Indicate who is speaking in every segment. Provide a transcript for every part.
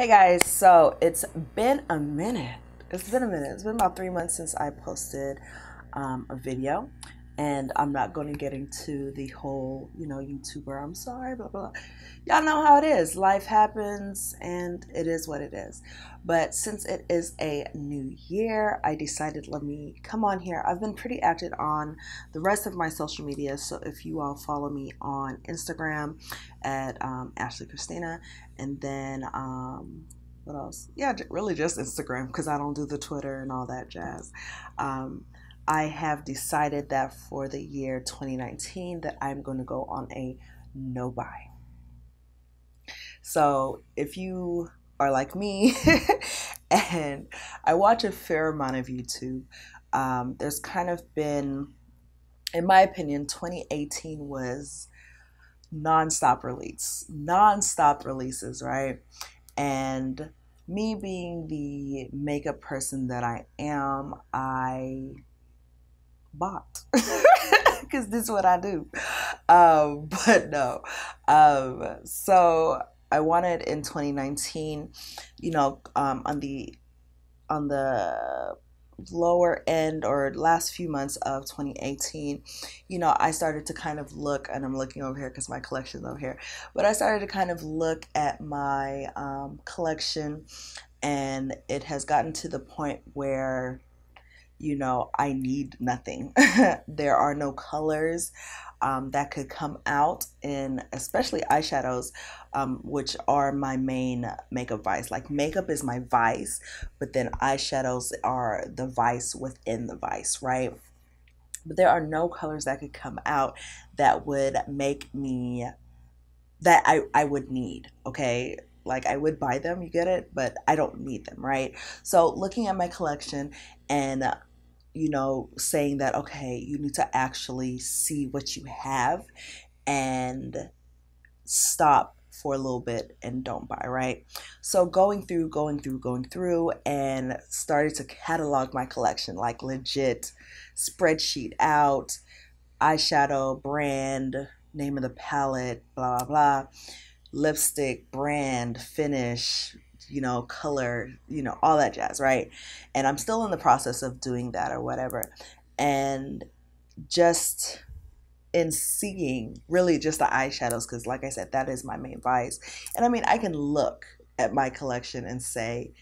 Speaker 1: Hey guys, so it's been a minute. It's been a minute. It's been about 3 months since I posted a video, and I'm not going to get into the whole, YouTuber, I'm sorry, blah, blah. Y'all know how it is. Life happens, and it is what it is. But since it is a new year, I decided let me come on here. I've been pretty active on the rest of my social media, so if you all follow me on Instagram at Ashley Christina, and then what else? Yeah, really just Instagram because I don't do the Twitter and all that jazz. Um, I have decided that for the year 2019 that I'm going to go on a no buy. So if you are like me and I watch a fair amount of YouTube, there's kind of been, in my opinion, 2018 was nonstop releases, right? And me being the makeup person that I am, I bought because this is what I do. But no. So I wanted in 2019, on the lower end or last few months of 2018, I started to kind of look, and I'm looking over here because my collection's over here, but I started to kind of look at my collection, and it has gotten to the point where I need nothing. There are no colors that could come out in, especially eyeshadows, which are my main makeup vice. Like makeup is my vice, but then eyeshadows are the vice within the vice, right? But there are no colors that could come out that would make me, that I would need, okay? Like I would buy them, you get it, but I don't need them, right? So looking at my collection and saying that, okay, you need to actually see what you have and stop for a little bit and don't buy, right? So going through, and started to catalog my collection, like legit spreadsheet out, eyeshadow, brand, name of the palette, blah, blah, blah, lipstick, brand, finish, color, all that jazz, right? And I'm still in the process of doing that or whatever. And just in seeing really just the eyeshadows, because like I said, that is my main vice. And I mean, I can look at my collection and say,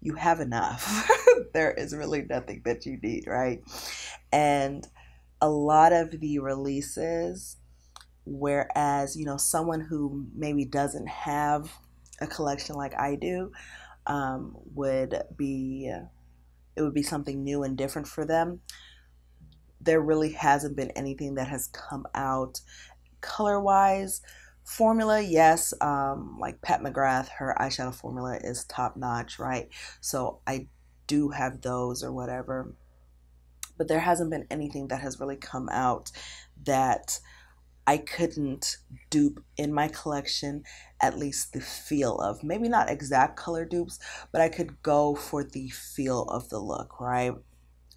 Speaker 1: you have enough. There is really nothing that you need, right? And a lot of the releases, whereas, someone who maybe doesn't have a collection like I do, would be, it would be something new and different for them. There really hasn't been anything that has come out color wise. Formula, yes, like Pat McGrath, her eyeshadow formula is top notch, right? So I do have those or whatever, but there hasn't been anything that has really come out that I couldn't dupe in my collection, at least the feel of. Maybe not exact color dupes, but I could go for the feel of the look, right?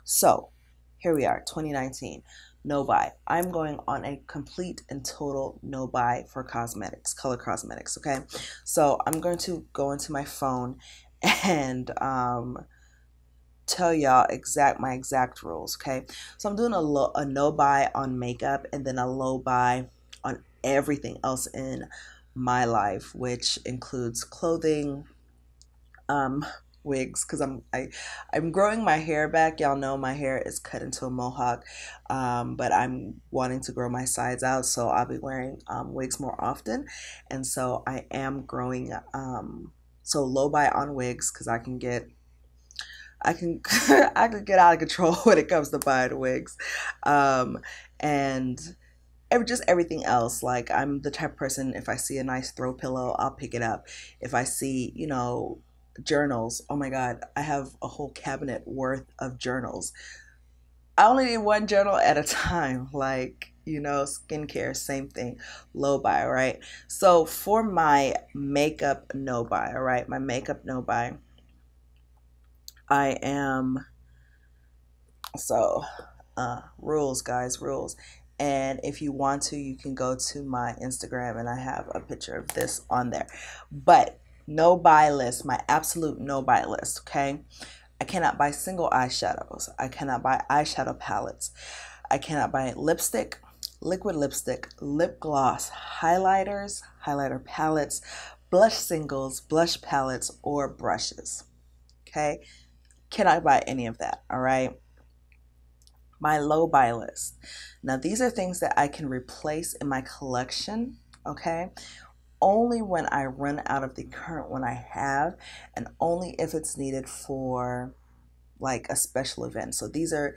Speaker 1: So here we are, 2019, no buy. I'm going on a complete and total no buy for cosmetics, color cosmetics, okay? So I'm going to go into my phone and tell y'all my exact rules, okay? So I'm doing a no buy on makeup, and then a low buy on everything else in my life, which includes clothing, wigs, because I'm growing my hair back. Y'all know my hair is cut into a mohawk, but I'm wanting to grow my sides out, so I'll be wearing wigs more often, and so I am growing. So low buy on wigs because I can I could get out of control when it comes to buying wigs, and just everything else. Like I'm the type of person, if I see a nice throw pillow, I'll pick it up. If I see journals, oh my god, I have a whole cabinet worth of journals. I only need one journal at a time. Like skincare, same thing, low buy, right? So for my makeup no buy, all right, my makeup no buy, I am, so rules, guys, rules. And if you want to, you can go to my Instagram and I have a picture of this on there. But No buy list, my absolute no buy list, okay? I cannot buy single eyeshadows. I cannot buy eyeshadow palettes. I cannot buy lipstick, liquid lipstick, lip gloss, highlighters, highlighter palettes, blush singles, blush palettes, or brushes. Okay? Cannot buy any of that, all right? My low buy list. Now, these are things that I can replace in my collection, okay? Only when I run out of the current one I have, and only if it's needed for like a special event. So these are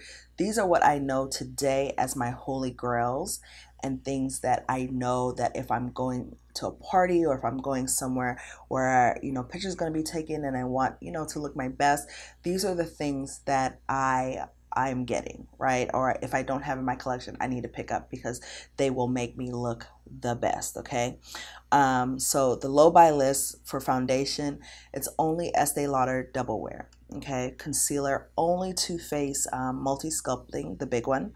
Speaker 1: what I know today as my holy grails, and things that I know that if I'm going to a party or if I'm going somewhere where pictures going to be taken and I want to look my best, these are the things that I'm getting, right? Or if I don't have in my collection, I need to pick up because they will make me look the best, okay? So the low buy list for foundation, it's only Estee Lauder Double Wear, okay? Concealer, only Too Faced Multi Sculpting, the big one.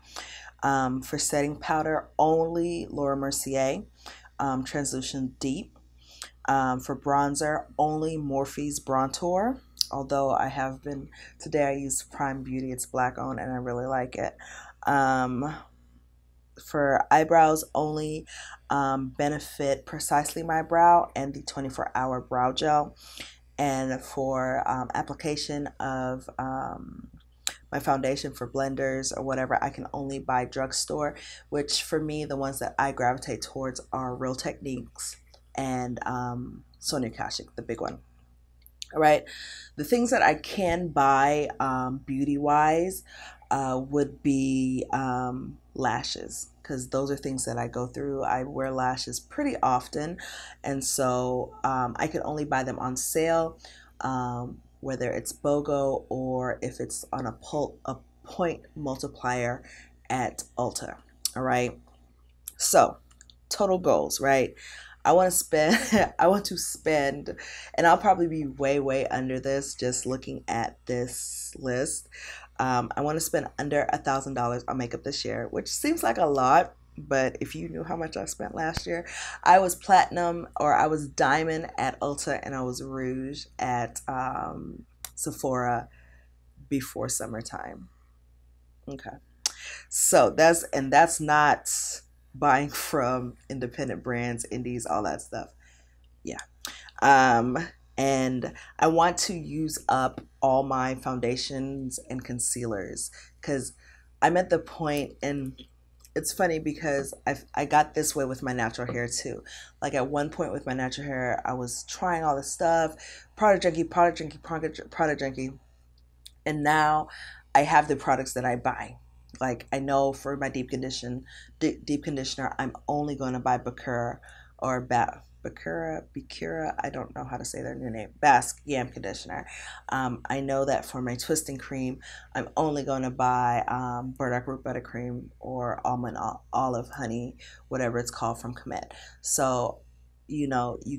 Speaker 1: For setting powder, only Laura Mercier Translucent Deep. For bronzer, only Morphe's Bronzer. Although today I used Prime Beauty, it's black owned and I really like it. For eyebrows, only Benefit Precisely My Brow and the 24-hour brow gel. And for application of my foundation for blenders or whatever, I can only buy drugstore, which for me, the ones that I gravitate towards are Real Techniques and Sonia Kashuk, the big one. All right. The things that I can buy beauty-wise would be lashes, because those are things that I go through. I wear lashes pretty often, and so I can only buy them on sale, whether it's BOGO or if it's on a point multiplier at Ulta. All right. So total goals, right? I want to spend, and I'll probably be way under this just looking at this list. I want to spend under $1,000 on makeup this year, which seems like a lot, but if you knew how much I spent last year, I was platinum, or I was diamond at Ulta, and I was rouge at Sephora before summertime. Okay. So that's not buying from independent brands, indies, all that stuff. Yeah. And I want to use up all my foundations and concealers, because I'm at the point, and it's funny because I got this way with my natural hair too. Like at one point with my natural hair, I was trying all this stuff, product junkie, and now I have the products that I buy. Like I know for my deep conditioner, I'm only going to buy Bakura or Bakura. I don't know how to say their new name. Basque Yam conditioner. I know that for my twisting cream, I'm only going to buy burdock root buttercream or almond olive honey, whatever it's called, from Comet. So you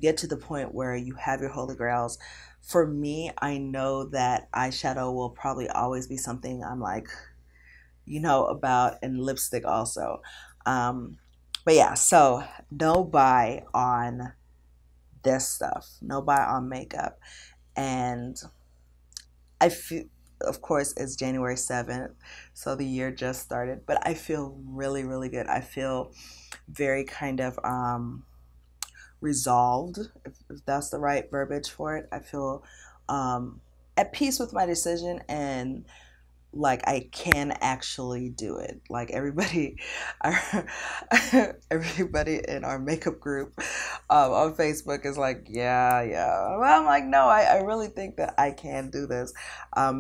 Speaker 1: get to the point where you have your holy grails. For me, I know that eyeshadow will probably always be something I'm like, about, and lipstick also. But yeah, so no buy on this stuff, no buy on makeup. And I feel, of course, it's January 7th, so the year just started, but I feel really good. I feel very kind of resolved, if that's the right verbiage for it. I feel at peace with my decision, and like I can actually do it. Like everybody in our makeup group on Facebook is like, yeah. Well, I'm like, no, I really think that I can do this,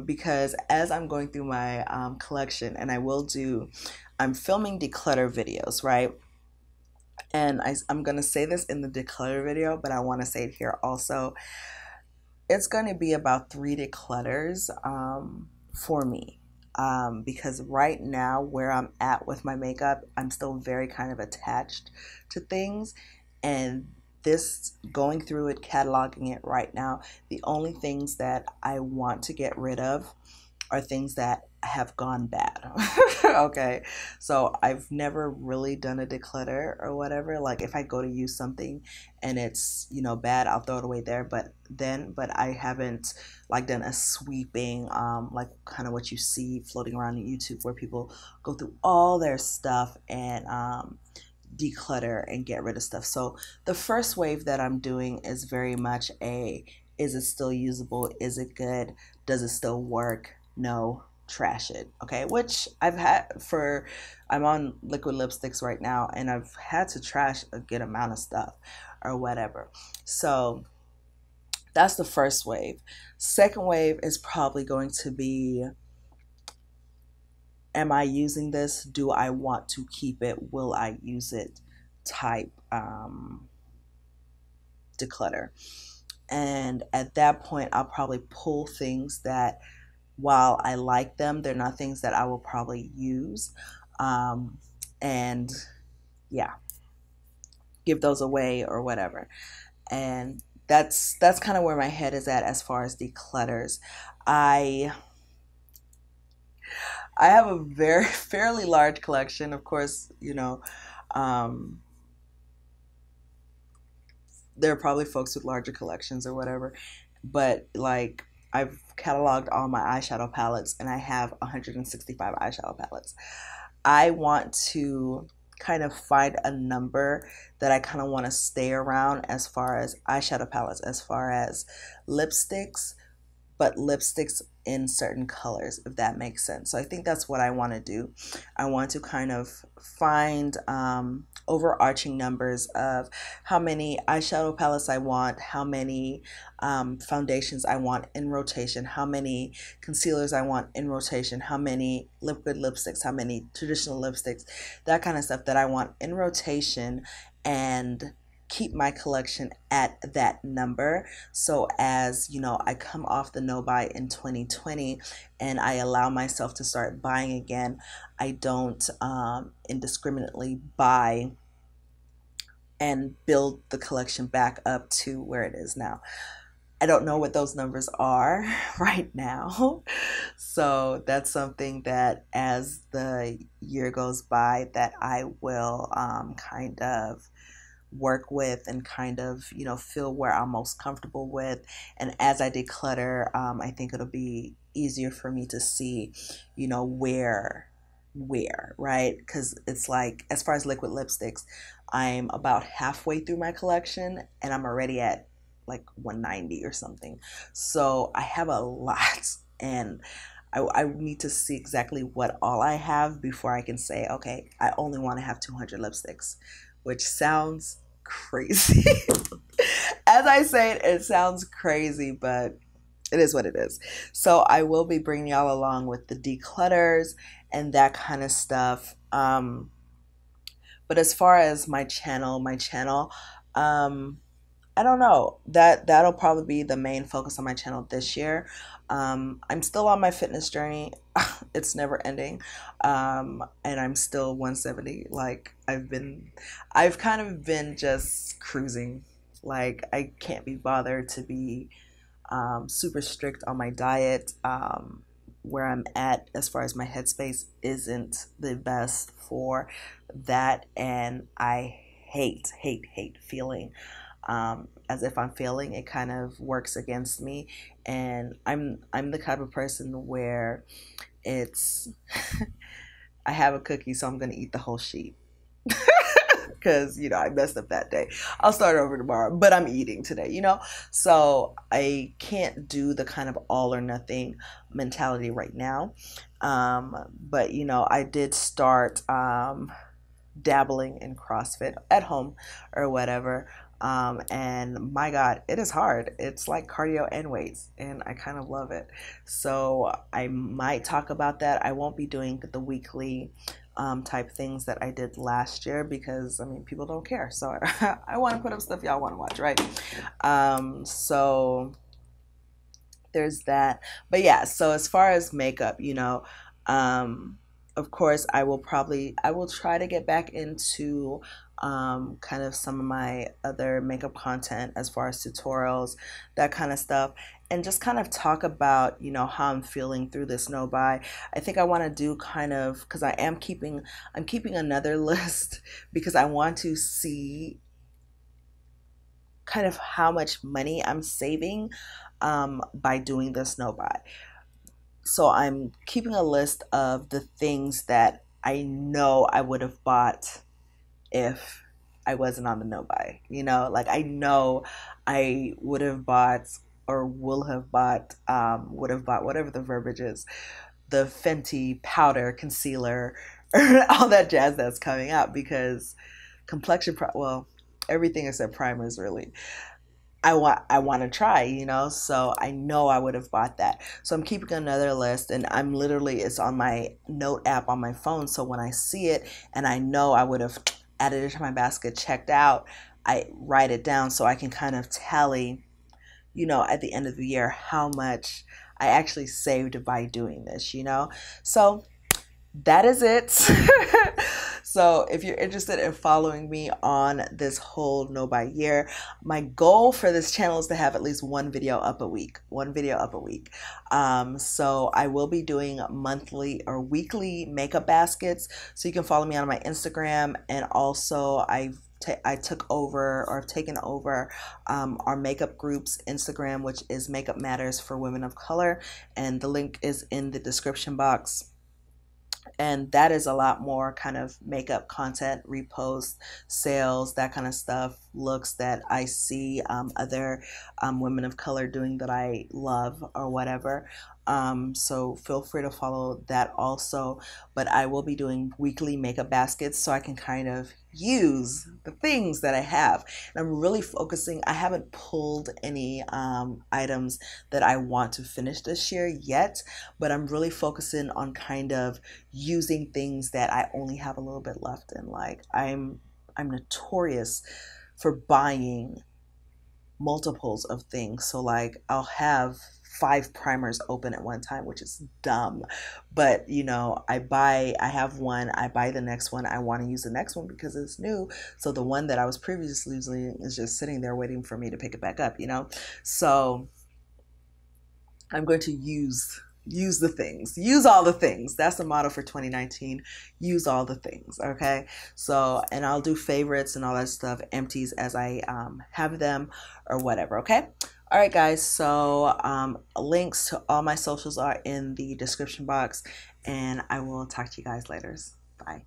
Speaker 1: because as I'm going through my collection, and I'm filming declutter videos, right? And I'm going to say this in the declutter video, but I want to say it here also. It's going to be about 3 declutters for me. Because right now where I'm at with my makeup, I'm still very kind of attached to things, and this, going through it, cataloging it right now, the only things that I want to get rid of are things that have gone bad. Okay. So I've never really done a declutter or whatever. Like if I go to use something and it's, bad, I'll throw it away there. But I haven't like done a sweeping, like kind of what you see floating around on YouTube where people go through all their stuff and declutter and get rid of stuff. So the first wave that I'm doing is very much a, is it still usable? Is it good? Does it still work? No, trash it. Okay, which I've had for, I'm on liquid lipsticks right now and I've had to trash a good amount of stuff or whatever. So that's the first wave. Second wave is probably going to be, am I using this? Do I want to keep it? Will I use it? Type declutter. And at that point, I'll probably pull things that, while I like them, they're not things that I will probably use. And yeah, give those away or whatever. And that's kind of where my head is at as far as declutters. I I have a very fairly large collection. Of course, um, there are probably folks with larger collections or whatever, but like I've cataloged all my eyeshadow palettes and I have 165 eyeshadow palettes. I want to kind of find a number that I kind of want to stay around as far as eyeshadow palettes, as far as lipsticks, but lipsticks in certain colors, if that makes sense. So I think that's what I want to do. I want to kind of find overarching numbers of how many eyeshadow palettes I want, how many foundations I want in rotation, how many concealers I want in rotation, how many liquid lipsticks, how many traditional lipsticks, that kind of stuff that I want in rotation, and keep my collection at that number. So as I come off the no buy in 2020 and I allow myself to start buying again, I don't indiscriminately buy and build the collection back up to where it is now. I don't know what those numbers are right now. So that's something that as the year goes by that I will kind of work with and kind of feel where I'm most comfortable with. And as I declutter, I think it'll be easier for me to see where, right? Because it's like, as far as liquid lipsticks, I'm about halfway through my collection and I'm already at like 190 or something. So I have a lot, and I need to see exactly what all I have before I can say, okay, I only want to have 200 lipsticks, which sounds crazy. As I say it, it sounds crazy, but it is what it is. So I will be bringing y'all along with the declutters and that kind of stuff. But as far as my channel, I don't know. That'll probably be the main focus on my channel this year. I'm still on my fitness journey. It's never ending. And I'm still 170. Like I've kind of been just cruising. Like I can't be bothered to be super strict on my diet. Where I'm at as far as my headspace isn't the best for that, and I hate feeling as if I'm failing. It kind of works against me, and I'm the type of person where it's I have a cookie, so I'm gonna eat the whole sheet. Because I messed up that day. I'll start over tomorrow, but I'm eating today. So I can't do the kind of all or nothing mentality right now. But I did start dabbling in CrossFit at home or whatever. And my God, it is hard. It's like cardio and weights, and I kind of love it. So I might talk about that. I won't be doing the weekly type things that I did last year because people don't care. So I want to put up stuff y'all want to watch, right? So there's that. But yeah, so as far as makeup, of course, I will try to get back into kind of some of my other makeup content as far as tutorials, that kind of stuff. and just kind of talk about, how I'm feeling through this no buy. I think I want to do kind of, because I'm keeping another list because I want to see kind of how much money I'm saving by doing this no buy. So I'm keeping a list of the things that I know I would have bought if I wasn't on the no buy. Like I know I would have bought or will have bought, would have bought, whatever the verbiage is, the Fenty powder, concealer, all that jazz that's coming out because well, everything except primers really. I want to try, so I know I would have bought that. So I'm keeping another list, and it's on my note app on my phone. So when I see it and I know I would have added it to my basket, checked out, I write it down so I can kind of tally, at the end of the year how much I actually saved by doing this. So that is it. So if you're interested in following me on this whole no buy year, my goal for this channel is to have at least one video up a week. So I will be doing monthly or weekly makeup baskets. So you can follow me on my Instagram, and also I took over, or I've taken over, our makeup group's Instagram, which is Makeup Matters for Women of Color, and the link is in the description box. And that is a lot more kind of makeup content, reposts, sales, that kind of stuff, looks that I see other women of color doing that I love or whatever. So feel free to follow that also. But I will be doing weekly makeup baskets so I can kind of use the things that I have. And I'm really focusing, I haven't pulled any items that I want to finish this year yet, but I'm really focusing on kind of using things that I only have a little bit left in. Like I'm notorious for buying multiples of things. So like I'll have 5 primers open at one time, which is dumb. But I have one, I buy the next one, I want to use the next one because it's new. So the one that I was previously using is just sitting there waiting for me to pick it back up, So I'm going to use the things, use all the things. That's the motto for 2019. Use all the things. Okay. So, and I'll do favorites and all that stuff, empties as I have them or whatever. Okay. All right, guys. So links to all my socials are in the description box, and I will talk to you guys later. Bye.